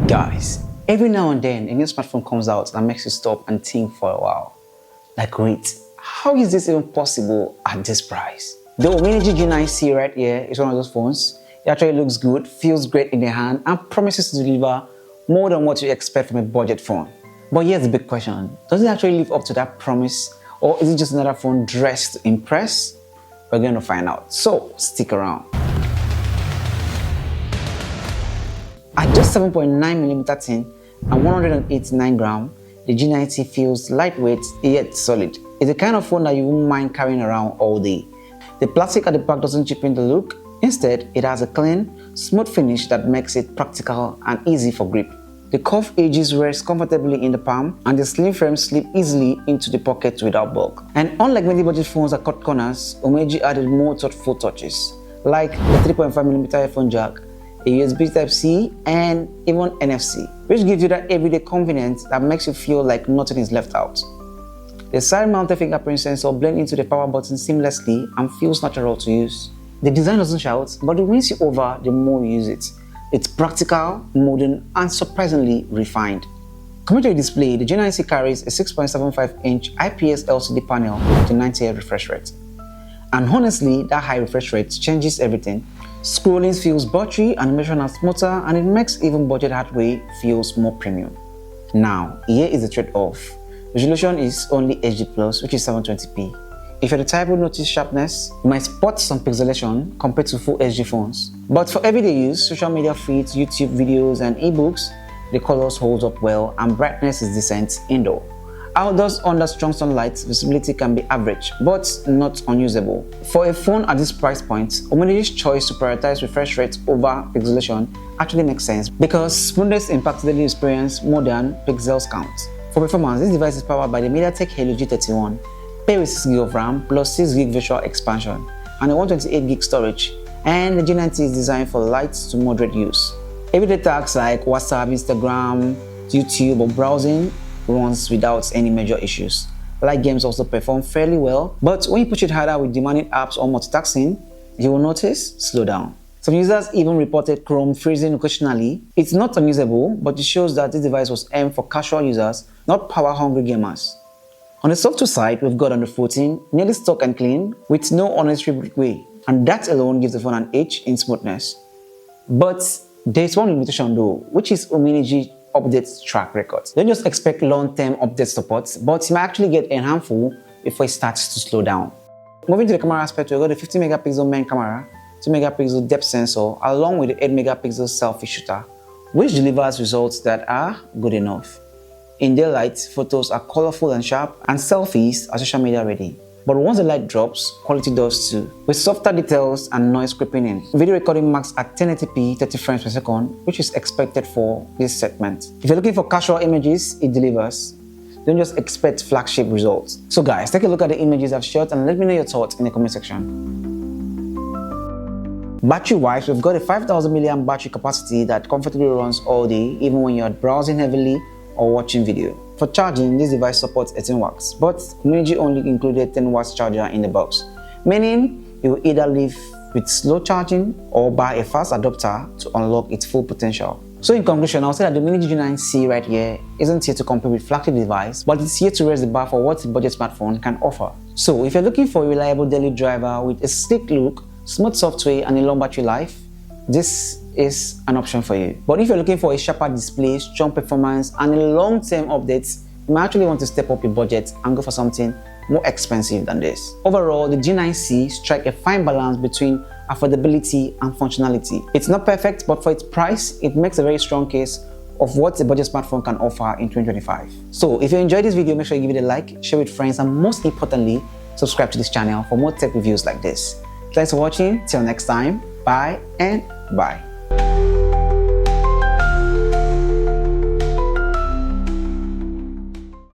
Guys, every now and then a new smartphone comes out that makes you stop and think for a while. Like, wait, how is this even possible at this price? The UMIDIGI G9C right here is one of those phones. It actually looks good, feels great in the hand, and promises to deliver more than what you expect from a budget phone. But here's the big question: does it actually live up to that promise, or is it just another phone dressed to impress? We're going to find out, so stick around. At just 7.9mm thin and 189 grams, the G9C feels lightweight yet solid. It's the kind of phone that you won't mind carrying around all day. The plastic at the back doesn't cheapen the look. Instead, it has a clean, smooth finish that makes it practical and easy for grip. The curved edges rest comfortably in the palm, and the slim frame slips easily into the pocket without bulk. And unlike many budget phones that cut corners, UMIDIGI added more thoughtful touches, like the 3.5mm headphone jack, a USB Type-C, and even NFC, which gives you that everyday convenience that makes you feel like nothing is left out. The side-mounted fingerprint sensor blends into the power button seamlessly and feels natural to use. The design doesn't shout, but it wins you over the more you use it. It's practical, modern, and surprisingly refined. Coming to the display, the G9C carries a 6.75-inch IPS LCD panel with a 90Hz refresh rate. And honestly, that high refresh rate changes everything. Scrolling feels buttery, animation is smoother, and it makes even budget hardware feels more premium. Now, here is the trade-off. Resolution is only HD+, which is 720p. If you're the type who notice sharpness, you might spot some pixelation compared to full HD phones. But for everyday use, social media feeds, YouTube videos, and ebooks, the colors hold up well and brightness is decent indoor. Outdoors under strong sunlight, visibility can be average, but not unusable. For a phone at this price point, UMIDIGI's choice to prioritize refresh rate over pixelation actually makes sense because smoothness impacts daily experience more than pixels count. For performance, this device is powered by the MediaTek Helio G31, paired with 6GB of RAM plus 6GB virtual expansion and a 128GB storage, and the G9C is designed for light to moderate use. Everyday tasks like WhatsApp, Instagram, YouTube, or browsing runs without any major issues. Light games also perform fairly well, but when you push it harder with demanding apps or multitasking, you will notice slowdown. Some users even reported Chrome freezing occasionally. It's not unusable, but it shows that this device was aimed for casual users, not power-hungry gamers. On the software side, we've got Android 14, nearly stock and clean, with no unnecessary breakaway, and that alone gives the phone an edge in smoothness. But there's one limitation though, which is UMIDIGI updates track record. Don't just expect long-term update support, but you might actually get a handful before it starts to slow down. Moving to the camera aspect, we've got the 50MP main camera, 2MP depth sensor, along with the 8MP selfie shooter, which delivers results that are good enough. In daylight, photos are colorful and sharp, and selfies are social media ready. But once the light drops, quality does too, with softer details and noise creeping in. Video recording max at 1080p 30 frames per second, which is expected for this segment. If you're looking for casual images, it delivers. Don't just expect flagship results. So guys, take a look at the images I've shot and let me know your thoughts in the comment section. Battery-wise, we've got a 5000 mAh battery capacity that comfortably runs all day, even when you're browsing heavily or watching video. For charging, this device supports 18 watts, but UMIDIGI only included 10 watts charger in the box, meaning you will either leave with slow charging or buy a fast adapter to unlock its full potential. So in conclusion, I'll say that the UMIDIGI G9C right here isn't here to compete with flagship device, but it's here to raise the bar for what a budget smartphone can offer. So if you're looking for a reliable daily driver with a sleek look, smooth software, and a long battery life, this is an option for you. But if you're looking for a sharper display, strong performance, and a long-term updates, you might actually want to step up your budget and go for something more expensive than this. Overall, the G9C strikes a fine balance between affordability and functionality. It's not perfect, but for its price, it makes a very strong case of what a budget smartphone can offer in 2025. So if you enjoyed this video, make sure you give it a like, share with friends, and most importantly, subscribe to this channel for more tech reviews like this. Thanks for watching. Till next time, bye and bye.